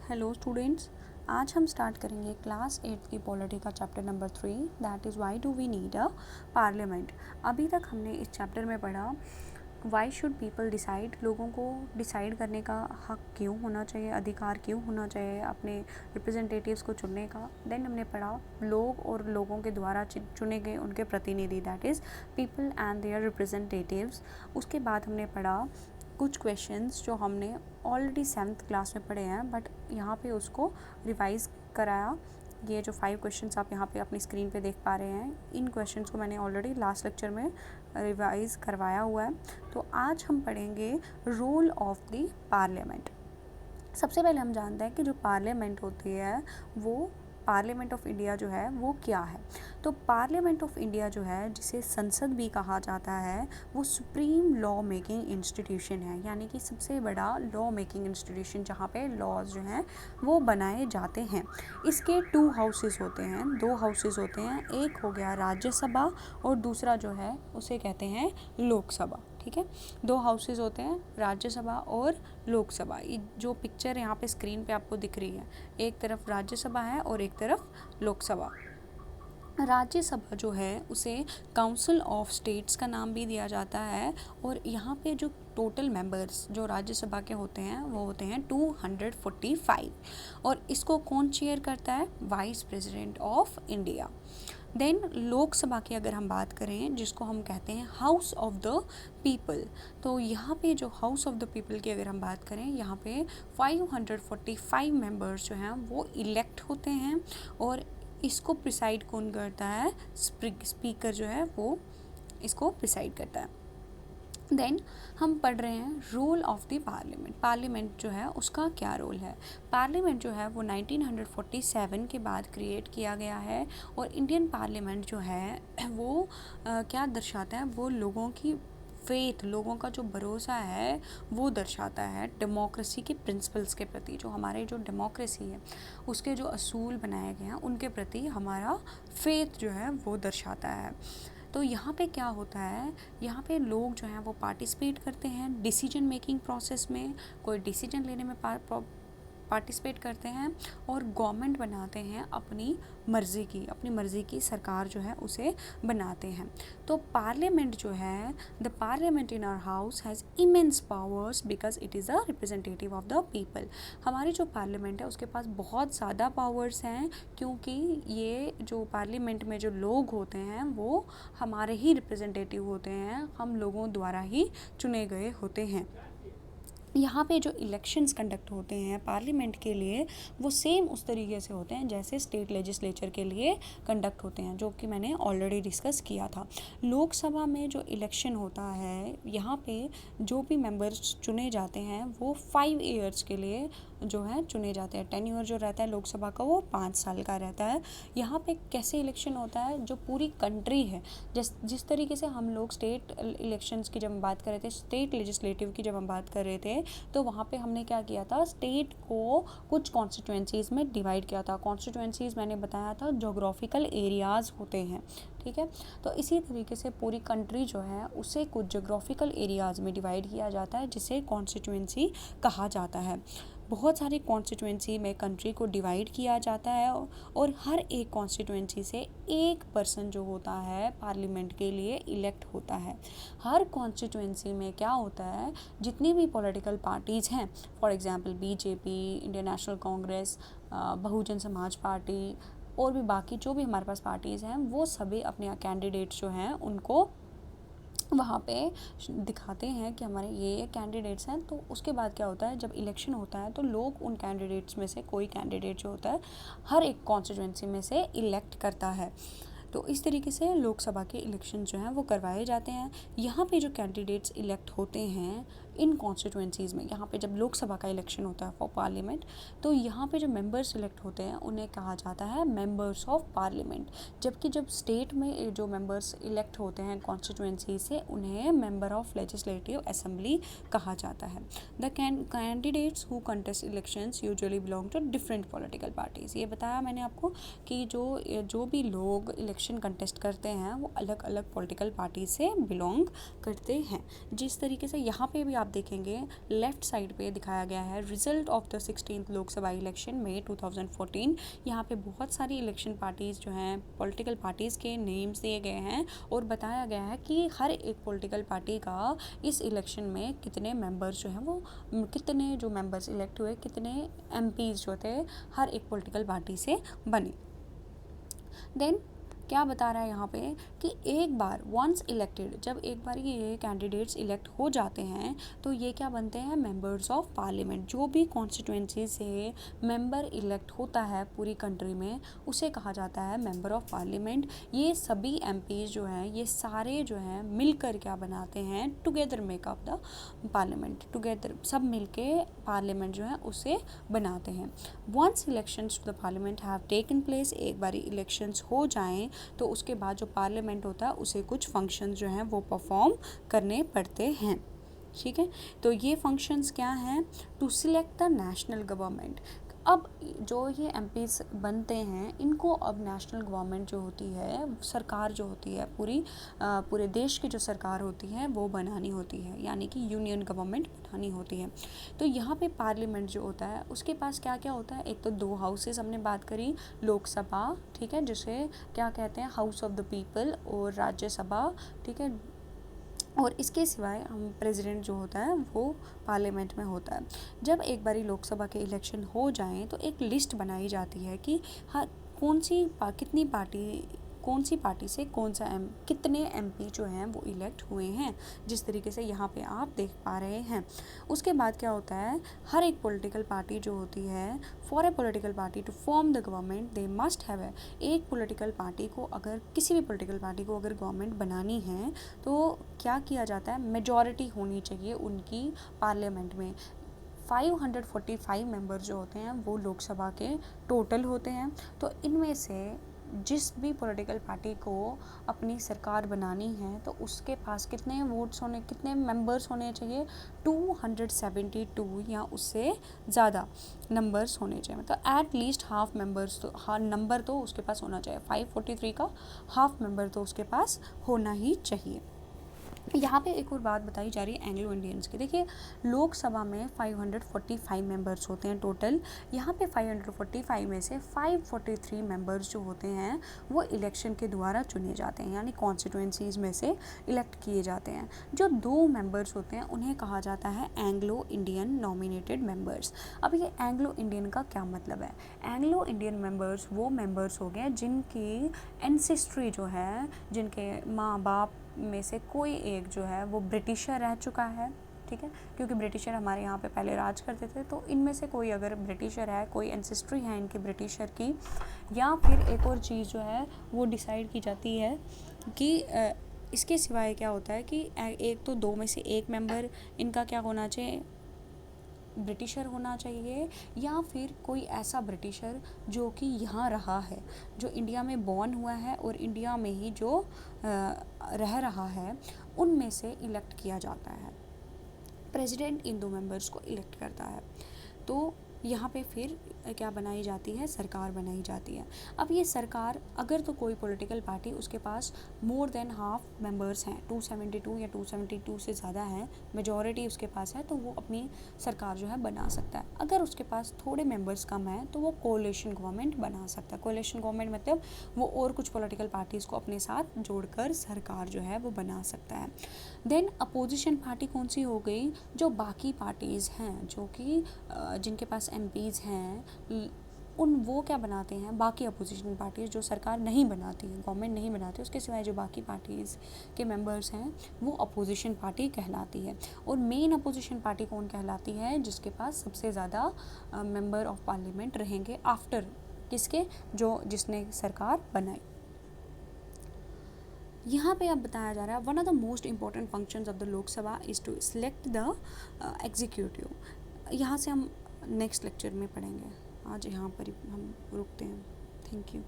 Hello students, आज हम start करेंगे क्लास 8 की पॉलिटी का chapter number 3, that is why do we need a parliament. अभी तक हमने इस चैप्टर में पढ़ा वाई शुड पीपल डिसाइड, लोगों को डिसाइड करने का हक क्यों होना चाहिए, अधिकार क्यों होना चाहिए अपने रिप्रेजेंटेटिव्स को चुनने का। देन हमने पढ़ा लोग और लोगों के द्वारा चुने गए उनके प्रतिनिधि, that is people and their representatives. उसके बाद हमने पढ़ा कुछ क्वेश्चंस जो हमने ऑलरेडी 7th क्लास में पढ़े हैं, बट यहाँ पे उसको रिवाइज़ कराया। ये जो 5 क्वेश्चंस आप यहाँ पे अपनी स्क्रीन पे देख पा रहे हैं, इन क्वेश्चंस को मैंने ऑलरेडी लास्ट लेक्चर में रिवाइज़ करवाया हुआ है। तो आज हम पढ़ेंगे रोल ऑफ द पार्लियामेंट। सबसे पहले हम जानते हैं कि जो पार्लियामेंट होती है वो पार्लियामेंट ऑफ इंडिया जो है वो क्या है। तो पार्लियामेंट ऑफ इंडिया जो है, जिसे संसद भी कहा जाता है, वो सुप्रीम लॉ मेकिंग इंस्टीट्यूशन है, यानी कि सबसे बड़ा लॉ मेकिंग इंस्टीट्यूशन जहाँ पे लॉज जो हैं वो बनाए जाते हैं। इसके 2 हाउसेस होते हैं, 2 हाउसेस होते हैं। एक हो गया राज्यसभा और दूसरा जो है उसे कहते हैं लोकसभा। ठीक है, 2 हाउसेस होते हैं, राज्यसभा और लोकसभा। ये जो पिक्चर यहाँ पे स्क्रीन पे आपको दिख रही है, एक तरफ राज्यसभा है और एक तरफ लोकसभा। राज्यसभा जो है उसे काउंसिल ऑफ स्टेट्स का नाम भी दिया जाता है, और यहाँ पे जो टोटल मेंबर्स जो राज्यसभा के होते हैं वो होते हैं 245, और इसको कौन चेयर करता है? Vice president of India. Then Lok Sabha की अगर हम बात करें, जिसको हम कहते हैं हाउस ऑफ द पीपल, तो यहाँ पे जो हाउस ऑफ द पीपल की अगर हम बात करें, यहाँ पे 545 मेंबर्स जो हैं वो इलेक्ट होते हैं, और इसको प्रिसाइड कौन करता है? स्पीकर जो है वो इसको प्रिसाइड करता है। देन हम पढ़ रहे हैं role of the parliament. Parliament जो है उसका क्या रोल है? पार्लियामेंट जो है वो 1947 के बाद क्रिएट किया गया है, और इंडियन पार्लियामेंट जो है वो क्या दर्शाता है? वो लोगों की फेथ, लोगों का जो भरोसा है वो दर्शाता है डेमोक्रेसी के प्रिंसिपल्स के प्रति। जो हमारे जो डेमोक्रेसी है उसके जो असूल बनाए गए हैं उनके प्रति हमारा फेथ जो है वो दर्शाता है। तो यहाँ पे क्या होता है, यहाँ पे लोग जो हैं वो पार्टिसिपेट करते हैं डिसीजन मेकिंग प्रोसेस में, कोई डिसीजन लेने में पार्टिसिपेट करते हैं, और गवर्नमेंट बनाते हैं अपनी मर्ज़ी की सरकार जो है उसे बनाते हैं। तो पार्लियामेंट जो है, the parliament in our house has immense powers because it is a representative of the people. हमारी जो पार्लियामेंट है उसके पास बहुत ज़्यादा पावर्स हैं, क्योंकि ये जो पार्लियामेंट में जो लोग होते हैं वो हमारे ही रिप्रेजेंटेटिव होते हैं, हम लोगों द्वारा ही चुने गए होते हैं। यहाँ पे जो इलेक्शंस कंडक्ट होते हैं पार्लियामेंट के लिए, वो सेम उस तरीके से होते हैं जैसे स्टेट लेजिस्लेचर के लिए कंडक्ट होते हैं, जो कि मैंने ऑलरेडी डिस्कस किया था। लोकसभा में जो इलेक्शन होता है, यहाँ पे जो भी मेंबर्स चुने जाते हैं वो 5 ईयर्स के लिए जो है चुने जाते हैं। टेन्योर जो रहता है लोकसभा का वो 5 साल का रहता है। यहाँ पे कैसे इलेक्शन होता है? जो पूरी कंट्री है, जिस तरीके से हम लोग स्टेट इलेक्शंस की जब हम बात कर रहे थे, स्टेट लेजिस्लेटिव की जब हम बात कर रहे थे, तो वहाँ पे हमने क्या किया था, स्टेट को कुछ कॉन्स्टिट्यूएंसीज़ में डिवाइड किया था। कॉन्स्टिट्यूएंसीज़ मैंने बताया था जोग्राफिकल एरियाज़ होते हैं, ठीक है। तो इसी तरीके से पूरी कंट्री जो है उसे कुछ जोग्राफिकल एरियाज़ में डिवाइड किया जाता है, जिसे कॉन्स्टिट्यूएंसी कहा जाता है। बहुत सारी कॉन्स्टिट्यूएंसी में कंट्री को डिवाइड किया जाता है, और हर एक कॉन्स्टिट्यूएंसी से एक पर्सन जो होता है पार्लियामेंट के लिए इलेक्ट होता है। हर कॉन्स्टिट्यूएंसी में क्या होता है, जितनी भी पॉलिटिकल पार्टीज़ हैं, for example BJP, Indian National Congress, Bahujan Samaj party, और भी बाकी जो भी हमारे पास पार्टीज़ हैं, वो सभी अपने कैंडिडेट्स जो हैं उनको वहाँ पे दिखाते हैं कि हमारे ये कैंडिडेट्स हैं। तो उसके बाद क्या होता है, जब इलेक्शन होता है तो लोग उन कैंडिडेट्स में से कोई कैंडिडेट जो होता है हर एक कॉन्स्टिट्यूएंसी में से इलेक्ट करता है। तो इस तरीके से लोकसभा के इलेक्शन जो हैं वो करवाए जाते हैं। यहाँ पे जो कैंडिडेट्स इलेक्ट होते हैं इन कॉन्स्टिट्यूएंसीज़ में, यहाँ पे जब लोकसभा का इलेक्शन होता है फॉर पार्लियामेंट, तो यहाँ पे जो मेंबर्स इलेक्ट होते हैं उन्हें कहा जाता है मेंबर्स ऑफ पार्लियामेंट। जबकि जब स्टेट में जो मेंबर्स इलेक्ट होते हैं कॉन्स्टिट्यूएंसी से, उन्हें मेंबर ऑफ लेजिस्लेटिव असेंबली कहा जाता है। The candidates who contest elections usually belong to different political parties. ये बताया मैंने आपको कि जो भी लोग इलेक्शन कंटेस्ट करते हैं वो अलग अलग पॉलिटिकल पार्टी से बिलोंग करते हैं। जिस तरीके से यहाँ पे भी आप देखेंगे लेफ्ट साइड पे दिखाया गया है result of the 16th Lok Sabha election में 2014। यहाँ पे बहुत सारी इलेक्शन पार्टीज़ जो हैं, पॉलिटिकल पार्टीज़ के नेम्स दिए गए हैं और बताया गया है कि हर एक पॉलिटिकल पार्टी का इस इलेक्शन में कितने मेंबर्स जो हैं वो कितने जो मेंबर्स इलेक्ट हुए, कितने एमपीज़ जो थे हर एक पॉलिटिकल पार्टी से बने। देन क्या बता रहा है यहाँ पे कि एक बार वंस इलेक्टेड, जब एक बार ये कैंडिडेट्स इलेक्ट हो जाते हैं तो ये क्या बनते हैं, मेंबर्स ऑफ पार्लियामेंट। जो भी कॉन्स्टिट्यूंसी से मेंबर इलेक्ट होता है पूरी कंट्री में उसे कहा जाता है मेंबर ऑफ पार्लियामेंट। ये सभी एमपीज जो हैं ये सारे जो हैं मिलकर क्या बनाते हैं, together make up the parliament, together सब मिलके पार्लियामेंट जो है उसे बनाते हैं। Once elections to the parliament have taken place, एक बारी इलेक्शंस हो जाएं तो उसके बाद जो पार्लियामेंट होता है उसे कुछ फंक्शंस जो हैं वो परफॉर्म करने पड़ते हैं। ठीक है, तो ये फंक्शंस क्या हैं, to select the national government. अब जो ये एमपीज बनते हैं इनको अब नेशनल गवर्नमेंट जो होती है, सरकार जो होती है पूरे देश की जो सरकार होती है वो बनानी होती है, यानी कि यूनियन गवर्नमेंट बनानी होती है। तो यहाँ पे पार्लियामेंट जो होता है उसके पास क्या क्या होता है, एक तो 2 हाउसेस हमने बात करी, लोकसभा, ठीक है, जिसे क्या कहते हैं हाउस ऑफ द पीपल, और राज्यसभा, ठीक है, और इसके सिवाय हम प्रेसिडेंट जो होता है वो पार्लियामेंट में होता है। जब एक बारी लोकसभा के इलेक्शन हो जाएं तो एक लिस्ट बनाई जाती है कि हाँ कौन सी पार्टी से कितने एमपी जो हैं वो इलेक्ट हुए हैं, जिस तरीके से यहाँ पे आप देख पा रहे हैं। उसके बाद क्या होता है, हर एक पॉलिटिकल पार्टी जो होती है, for a political party to form the government they must have एक पॉलिटिकल पार्टी को अगर किसी भी पॉलिटिकल पार्टी को अगर गवर्नमेंट बनानी है तो क्या किया जाता है, मेजॉरिटी होनी चाहिए उनकी पार्लियामेंट में। 545 मेंबर जो होते हैं वो लोकसभा के टोटल होते हैं। तो इनमें से जिस भी पॉलिटिकल पार्टी को अपनी सरकार बनानी है तो उसके पास कितने मेंबर्स होने चाहिए, 272 या उससे ज़्यादा नंबर्स होने चाहिए। मतलब एट लीस्ट हाफ मेंबर्स तो नंबर तो उसके पास होना चाहिए, 543 का हाफ मेंबर तो उसके पास होना ही चाहिए। यहाँ पे एक और बात बताई जा रही है एंग्लो इंडियंस की। देखिए लोकसभा में 545 मेंबर्स होते हैं टोटल, यहाँ पे 545 में से 543 मेंबर्स जो होते हैं वो इलेक्शन के द्वारा चुने जाते हैं, यानी कॉन्स्टिट्यूंसीज़ में से इलेक्ट किए जाते हैं। जो 2 मेंबर्स होते हैं उन्हें कहा जाता है एंग्लो इंडियन नॉमिनेटेड मेंबर्स। अब ये एंग्लो इंडियन का क्या मतलब है, एंग्लो इंडियन मेंबर्स वो मेंबर्स हो गए जिनकी एंसेस्ट्री जो है, जिनके माँ बाप में से कोई एक जो है वो ब्रिटिशर रह चुका है, ठीक है, क्योंकि ब्रिटिशर हमारे यहाँ पे पहले राज करते थे। तो इनमें से कोई अगर ब्रिटिशर है, कोई एंसेस्ट्री है इनकी ब्रिटिशर की, या फिर एक और चीज़ जो है वो डिसाइड की जाती है कि इसके सिवाय क्या होता है कि एक तो 2 में से एक मेंबर इनका क्या होना चाहिए, ब्रिटिशर होना चाहिए, या फिर कोई ऐसा ब्रिटिशर जो कि यहाँ रहा है, जो इंडिया में बॉर्न हुआ है और इंडिया में ही जो रह रहा है, उनमें से इलेक्ट किया जाता है। प्रेसिडेंट इन 2 मेंबर्स को इलेक्ट करता है। तो यहाँ पे फिर क्या बनाई जाती है, सरकार बनाई जाती है। अब ये सरकार अगर तो कोई पॉलिटिकल पार्टी उसके पास मोर देन हाफ मेंबर्स हैं, 272 या 272 से ज़्यादा हैं, मेजॉरिटी उसके पास है, तो वो अपनी सरकार जो है बना सकता है। अगर उसके पास थोड़े मेंबर्स कम हैं तो वो कोalition गवर्नमेंट बना सकता है। कोalition गवर्नमेंट मतलब वो और कुछ पॉलिटिकल पार्टीज़ को अपने साथ जोड़कर सरकार जो है वो बना सकता है। देन अपोजिशन पार्टी कौन सी हो गई, जो बाकी पार्टीज़ हैं, जो कि जिनके पास एमपीज़ हैं, वो क्या बनाते हैं, बाकी अपोजिशन पार्टीज़ जो सरकार नहीं बनाती है, गवर्नमेंट नहीं बनाती, उसके सिवाय जो बाकी पार्टीज़ के मेंबर्स हैं वो अपोजिशन पार्टी कहलाती है। और मेन अपोजिशन पार्टी कौन कहलाती है, जिसके पास सबसे ज़्यादा मेंबर ऑफ पार्लियामेंट रहेंगे आफ्टर किसके, जिसने सरकार बनाई। यहाँ पे अब बताया जा रहा है one of the most important functions of the Lok Sabha is to select the executive. यहाँ से हम नेक्स्ट लेक्चर में पढ़ेंगे, आज यहाँ पर ही हम रुकते हैं। Thank you.